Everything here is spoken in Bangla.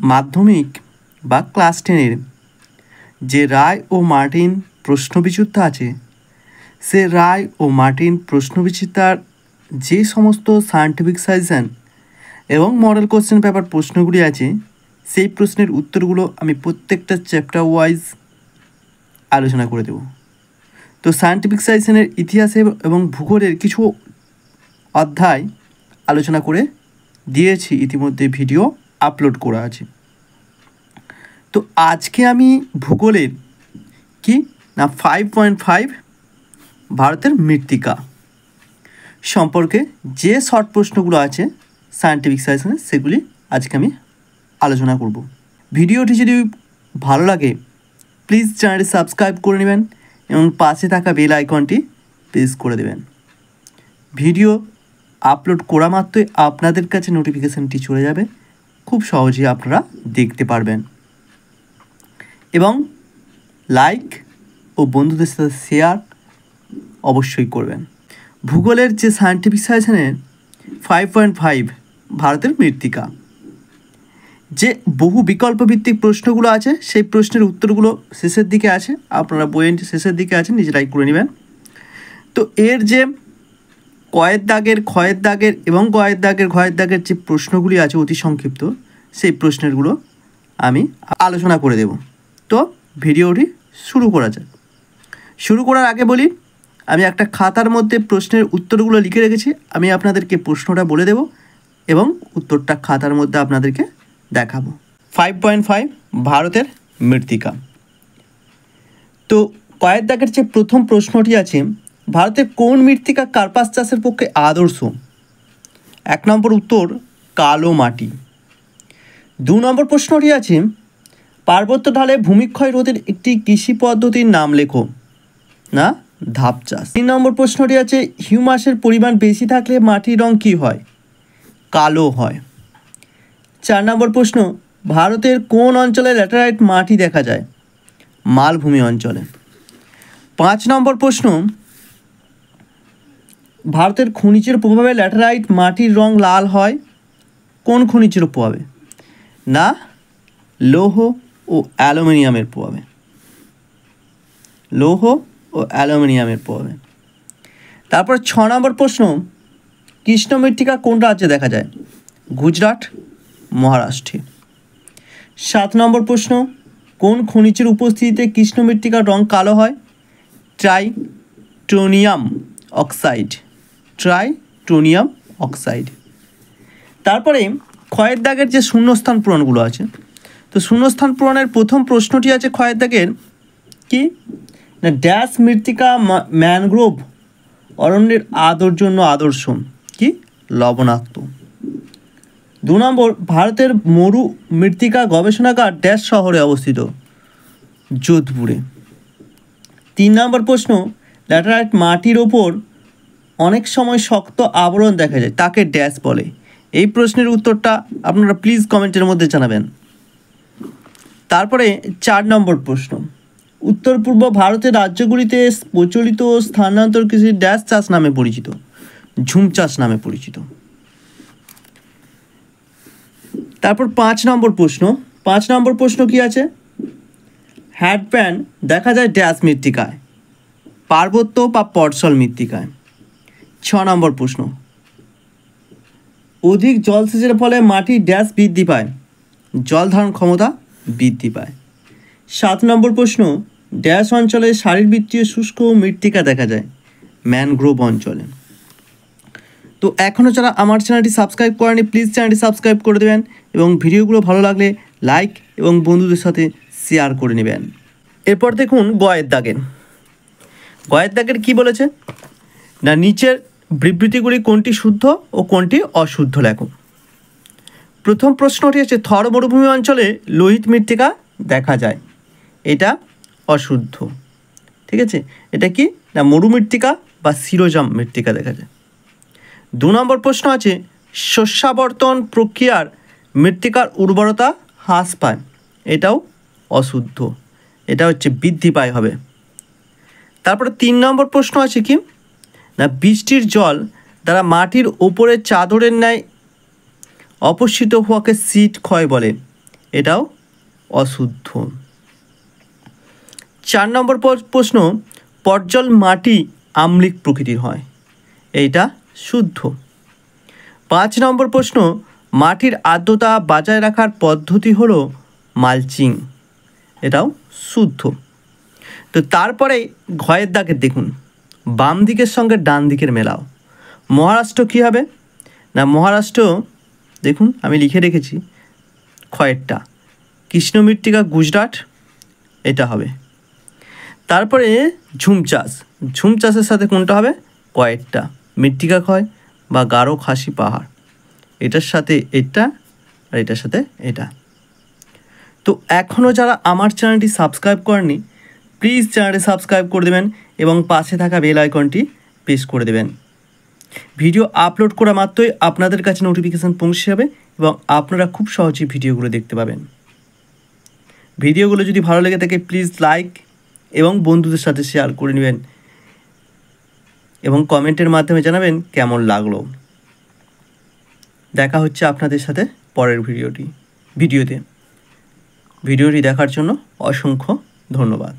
মাধ্যমিক বা ক্লাস 10-এর যে রায় ও মার্টিন প্রশ্নবিচিত্রা আছে, সে রায় ও মার্টিন প্রশ্নবিচিত্রার যে সমস্ত সায়েন্টিফিক সাজেশন এবং মডেল কোশ্চেন পেপার প্রশ্নগুলি আছে, সেই প্রশ্নের উত্তরগুলো আমি প্রত্যেকটা চ্যাপ্টার ওয়াইজ আলোচনা করে দেব। তো সায়েন্টিফিক সাজেশনের ইতিহাসে এবং ভূগোলের কিছু অধ্যায় আলোচনা করে দিয়েছি, ইতিমধ্যে ভিডিও আপলোড করা আছে। তো আজকে আমি ভূগোলের কি না 5.5 ভারতের মৃত্তিকা সম্পর্কে যে শর্ট প্রশ্নগুলো আছে সায়েন্টিফিক সাজেশনে, সেগুলি আজকে আমি আলোচনা করব। ভিডিওটি যদি ভালো লাগে প্লিজ চ্যানেলটি সাবস্ক্রাইব করে নেবেন এবং পাশে থাকা বেল আইকনটি প্রেস করে দেবেন। ভিডিও আপলোড করা মাত্রই আপনাদের কাছে নোটিফিকেশানটি চলে যাবে, খুব সহজেই আপনারা দেখতে পারবেন। এবং লাইক ও বন্ধুদের সাথে শেয়ার অবশ্যই করবেন। ভূগোলের যে সায়েন্টিফিক সাজেশনের 5.5 ভারতের মৃত্তিকা, যে বহু বিকল্প ভিত্তিক প্রশ্নগুলো আছে, সেই প্রশ্নের উত্তরগুলো শেষের দিকে আছে, আপনারা বইয়ের শেষের দিকে আছে, নিজেরাই করে নেবেন। তো এর যে কয়ের দাগের, ক্ষয়ের দাগের এবং গয়ের দাগের, ঘয়ের দাগের যে প্রশ্নগুলি আছে অতি সংক্ষিপ্ত, সেই প্রশ্নেরগুলো আমি আলোচনা করে দেব। তো ভিডিওটি শুরু করা যাক। শুরু করার আগে বলি, আমি একটা খাতার মধ্যে প্রশ্নের উত্তরগুলো লিখে রেখেছি, আমি আপনাদেরকে প্রশ্নটা বলে দেব এবং উত্তরটা খাতার মধ্যে আপনাদেরকে দেখাবো। 5.5 ভারতের মৃত্তিকা। তো কয়ের দাগের যে প্রথম প্রশ্নটি আছে, ভারতের কোন মৃত্তিকা কার্পাস চাষের পক্ষে আদর্শ? 1 নম্বর উত্তর কালো মাটি। 2 নম্বর প্রশ্নটি আছে, পার্বত্য ঢালে ভূমিক্ষয় রোধের একটি কৃষি পদ্ধতির নাম লেখো। না, ধাপ চাষ। 3 নম্বর প্রশ্নটি আছে, হিউমাসের পরিমাণ বেশি থাকলে মাটির রং কী হয়? কালো হয়। 4 নম্বর প্রশ্ন, ভারতের কোন অঞ্চলে ল্যাটেরাইট মাটি দেখা যায়? মালভূমি অঞ্চলে। 5 নম্বর প্রশ্ন, ভারতের খনিজের প্রভাবে ল্যাটেরাইট মাটির রং লাল হয়? কোন খনিজের প্রভাবে? না, লৌহ ও অ্যালুমিনিয়ামের প্রভাবে। লৌহ ও অ্যালুমিনিয়ামের প্রভাবে। তারপর 6 নম্বর প্রশ্ন, কৃষ্ণ মৃত্তিকা কোন রাজ্যে দেখা যায়? গুজরাট, মহারাষ্ট্রে। 7 নম্বর প্রশ্ন, কোন খনিজের উপস্থিতিতে কৃষ্ণ মৃত্তিকার রং কালো হয়? ট্রাইটোনিয়াম অক্সাইড। ট্রাইটোনিয়াম অক্সাইড। তারপরে ক্ষয়ের দাগের যে শূন্যস্থান পূরণগুলো আছে, তো শূন্যস্থান পূরণের প্রথম প্রশ্নটি আছে ক্ষয়ের দাগের কি না, ড্যাশ মৃত্তিকা ম্যানগ্রোভ অরণ্যের জন্য আদর্শ, কি লবণাক্ত। 2 নম্বর, ভারতের মরু মৃত্তিকা গবেষণাগার ড্যাশ শহরে অবস্থিত? যোধপুরে। 3 নম্বর প্রশ্ন, ল্যাটেরাইট মাটির ওপর অনেক সময় শক্ত আবরণ দেখা যায়, তাকে ড্যাশ বলে? এই প্রশ্নের উত্তরটা আপনারা প্লিজ কমেন্টের মধ্যে জানাবেন। তারপরে 4 নম্বর প্রশ্ন, উত্তর পূর্ব ভারতের রাজ্যগুলিতে প্রচলিত স্থানান্তর কৃষি ড্যাশ চাষ নামে পরিচিত? ঝুম চাষ নামে পরিচিত। তারপর 5 নম্বর প্রশ্ন, 5 নম্বর প্রশ্ন কি আছে? হ্যাডপ্যান দেখা যায় ড্যাশ মৃত্তিকায়? পার্বত্য বা পটসল মৃত্তিকায়। 6 নম্বর প্রশ্ন, অধিক জলসেচের ফলে মাটি ড্যাশ বৃদ্ধি পায়? জল ধারণ ক্ষমতা বৃদ্ধি পায়। 7 নম্বর প্রশ্ন, ড্যাশ অঞ্চলে শারীরবৃত্তীয় শুষ্ক মৃত্তিকা দেখা যায়? ম্যানগ্রোভ অঞ্চলে। তো এখনও যারা আমার চ্যানেলটি সাবস্ক্রাইব করেনি প্লিজ চ্যানেলটি সাবস্ক্রাইব করে দেবেন এবং ভিডিওগুলো ভালো লাগলে লাইক এবং বন্ধুদের সাথে শেয়ার করে নেবেন। এরপর দেখুন গয়ের দাগের। গয়ের দাগের কী বলেছে না, নিচের বিবৃতিগুলি কোনটি শুদ্ধ ও কোনটি অশুদ্ধ লেখো। প্রথম প্রশ্নটি হচ্ছে, থর মরুভূমি অঞ্চলে লোহিত মৃত্তিকা দেখা যায়, এটা অশুদ্ধ। ঠিক আছে, এটা কি না মরুমৃত্তিকা বা শিরোজাম মৃত্তিকা দেখা যায়। 2 নম্বর প্রশ্ন আছে, শস্যাবর্তন প্রক্রিয়ার মৃত্তিকার উর্বরতা হ্রাস পায়, এটাও অশুদ্ধ, এটা হচ্ছে বৃদ্ধি পায় হবে। তারপরে 3 নম্বর প্রশ্ন আছে কি না, বৃষ্টির জল দ্বারা মাটির ওপরের চাদরের ন্যায় অপসৃত হওয়াকে শীত ক্ষয় বলে, এটাও অশুদ্ধ। 4 নম্বর প্রশ্ন, পর্জল মাটি আম্লিক প্রকৃতির হয়, এইটা শুদ্ধ। 5 নম্বর প্রশ্ন, মাটির আর্দ্রতা বজায় রাখার পদ্ধতি হলো মালচিং, এটাও শুদ্ধ। তো তারপরে ঘয়ের দাগের দেখুন, বাম দিকের সঙ্গে ডান দিকের মেলাও। মহারাষ্ট্র কী হবে না, মহারাষ্ট্র দেখুন আমি লিখে রেখেছি ক্ষয়েরটা, কৃষ্ণ মৃত্তিকা গুজরাট, এটা হবে। তারপরে ঝুম চাষ, ঝুম চাষের সাথে কোনটা হবে, কয়েরটা, মৃত্তিকা ক্ষয় বা গারো খাসি পাহাড়, এটার সাথে এটা আর এটার সাথে এটা। তো এখনও যারা আমার চ্যানেলটি সাবস্ক্রাইব করেনি, প্লিজ চ্যানেলটি সাবস্ক্রাইব করে দেবেন এবং পাশে থাকা বেল আইকনটি প্রেস করে দেবেন। ভিডিও আপলোড করা মাত্রই আপনাদের কাছে নোটিফিকেশান পৌঁছে যাবে এবং আপনারা খুব সহজেই ভিডিওগুলো দেখতে পাবেন। ভিডিওগুলো যদি ভালো লেগে থাকে প্লিজ লাইক এবং বন্ধুদের সাথে শেয়ার করে নেবেন এবং কমেন্টের মাধ্যমে জানাবেন কেমন লাগলো। দেখা হচ্ছে আপনাদের সাথে পরের ভিডিওতে। ভিডিওটি দেখার জন্য অসংখ্য ধন্যবাদ।